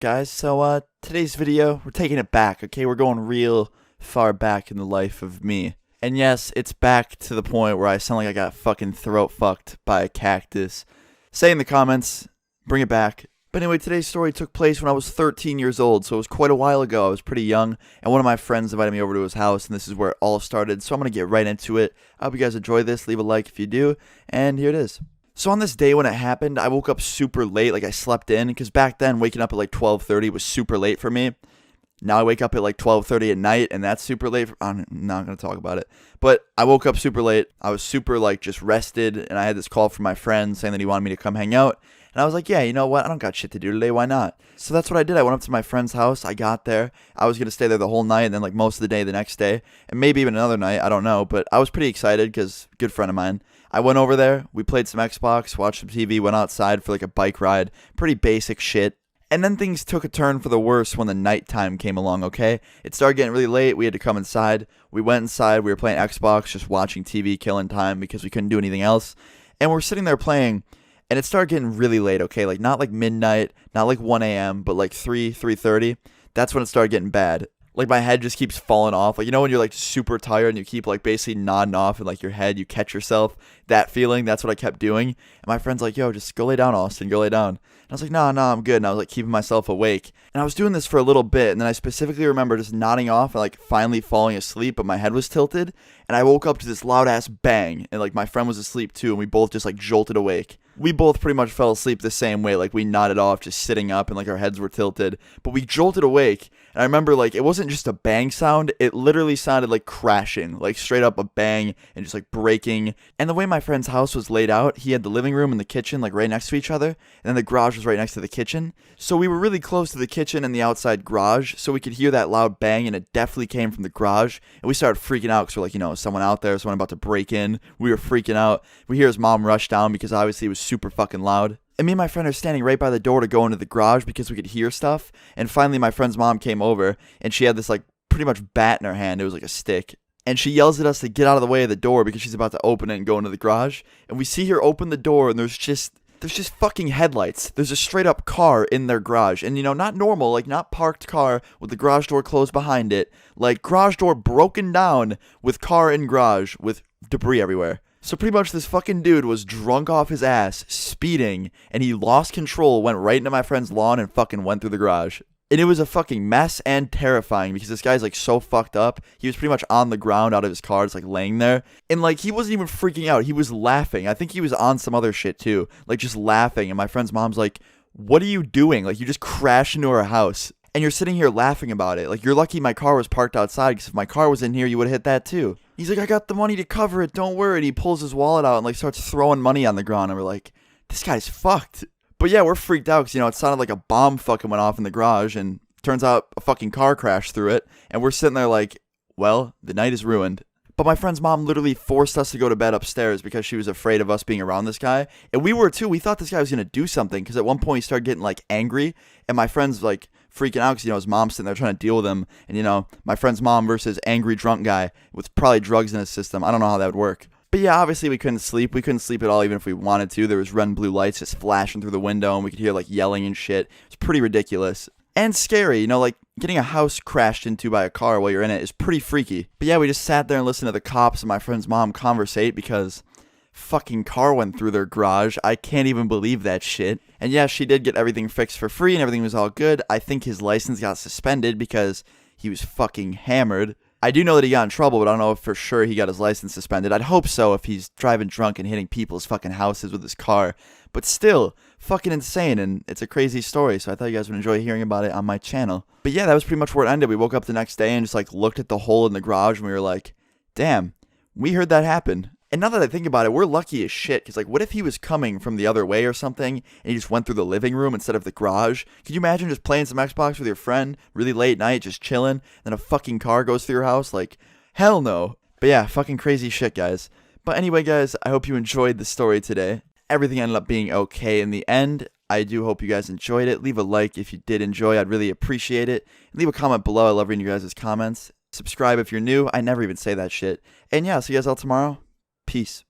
Guys, so today's video, we're taking it back, okay? We're going real far back in the life of me. And yes, it's back to the point where I sound like I got fucking throat fucked by a cactus. Say in the comments, bring it back. But anyway, today's story took place when I was 13 years old, so it was quite a while ago. I was pretty young, and one of my friends invited me over to his house, and this is where it all started, so I'm going to get right into it. I hope you guys enjoy this. Leave a like if you do, and here it is. So on this day when it happened, I woke up super late, like I slept in, because back then waking up at like 12:30 was super late for me. Now I wake up at like 12:30 at night, and that's super late. I'm not going to talk about it. But I woke up super late. I was super like just rested, and I had this call from my friend saying that he wanted me to come hang out. And I was like, yeah, you know what? I don't got shit to do today. Why not? So that's what I did. I went up to my friend's house. I got there. I was going to stay there the whole night and then like most of the day the next day. And maybe even another night. I don't know. But I was pretty excited because good friend of mine. I went over there. We played some Xbox, watched some TV, went outside for like a bike ride. Pretty basic shit. And then things took a turn for the worse when the nighttime came along, okay? It started getting really late. We had to come inside. We went inside. We were playing Xbox, just watching TV, killing time because we couldn't do anything else. And we're sitting there playing. And it started getting really late, okay? Like, not like midnight, not like 1 a.m., but like 3:30. That's when it started getting bad. Like, my head just keeps falling off. Like, you know when you're, like, super tired and you keep, like, basically nodding off in, like, your head, you catch yourself? That feeling, that's what I kept doing. And my friend's like, yo, just go lay down, Austin, go lay down. And I was like, no, I'm good. And I was, like, keeping myself awake. And I was doing this for a little bit, and then I specifically remember just nodding off and, like, finally falling asleep, but my head was tilted. And I woke up to this loud-ass bang, and, like, my friend was asleep, too, and we both just, like, jolted awake. We both pretty much fell asleep the same way, like we nodded off just sitting up and like our heads were tilted, but we jolted awake, and I remember like it wasn't just a bang sound, it literally sounded like crashing, like straight up a bang and just like breaking. And the way my friend's house was laid out, he had the living room and the kitchen like right next to each other, and then the garage was right next to the kitchen, so we were really close to the kitchen and the outside garage, so we could hear that loud bang, and it definitely came from the garage, and we started freaking out because we're like, you know, someone out there, someone about to break in. We were freaking out. We hear his mom rush down because obviously it was super fucking loud. And me and my friend are standing right by the door to go into the garage because we could hear stuff. And finally my friend's mom came over, and she had this like pretty much bat in her hand. It was like a stick. And she yells at us to get out of the way of the door because she's about to open it and go into the garage. And we see her open the door, and there's just fucking headlights. There's a straight up car in their garage. And, you know, not normal, like not parked car with the garage door closed behind it. Like garage door broken down with car in garage with debris everywhere. So pretty much this fucking dude was drunk off his ass, speeding, and he lost control, went right into my friend's lawn and fucking went through the garage. And it was a fucking mess and terrifying because this guy's like so fucked up. He was pretty much on the ground out of his car, just like laying there. And like he wasn't even freaking out. He was laughing. I think he was on some other shit too. Like just laughing. And my friend's mom's like, what are you doing? Like you just crashed into our house. And you're sitting here laughing about it. Like you're lucky my car was parked outside because if my car was in here, you would have hit that too. He's like, I got the money to cover it. Don't worry. And he pulls his wallet out and like starts throwing money on the ground. And we're like, this guy's fucked. But yeah, we're freaked out because, you know, it sounded like a bomb fucking went off in the garage, and turns out a fucking car crashed through it, and we're sitting there like, well, the night is ruined. But my friend's mom literally forced us to go to bed upstairs because she was afraid of us being around this guy, and we were too. We thought this guy was going to do something because at one point he started getting like angry, and my friend's like freaking out because, you know, his mom's sitting there trying to deal with him, and, you know, my friend's mom versus angry drunk guy with probably drugs in his system. I don't know how that would work. But yeah, obviously we couldn't sleep. We couldn't sleep at all even if we wanted to. There was red and blue lights just flashing through the window, and we could hear like yelling and shit. It's pretty ridiculous. And scary, you know, like getting a house crashed into by a car while you're in it is pretty freaky. But yeah, we just sat there and listened to the cops and my friend's mom conversate because fucking car went through their garage. I can't even believe that shit. And yeah, she did get everything fixed for free and everything was all good. I think his license got suspended because he was fucking hammered. I do know that he got in trouble, but I don't know if for sure he got his license suspended. I'd hope so if he's driving drunk and hitting people's fucking houses with his car. But still, fucking insane, and it's a crazy story, so I thought you guys would enjoy hearing about it on my channel. But yeah, that was pretty much where it ended. We woke up the next day and just like looked at the hole in the garage, and we were like, damn, we heard that happen. And now that I think about it, we're lucky as shit, because like what if he was coming from the other way or something, and he just went through the living room instead of the garage? Could you imagine just playing some Xbox with your friend, really late night, just chilling, then a fucking car goes through your house? Like, hell no. But yeah, fucking crazy shit, guys. But anyway, guys, I hope you enjoyed the story today. Everything ended up being okay in the end. I do hope you guys enjoyed it. Leave a like if you did enjoy. I'd really appreciate it. Leave a comment below. I love reading you guys' comments. Subscribe if you're new. I never even say that shit. And yeah, see you guys all tomorrow. Peace.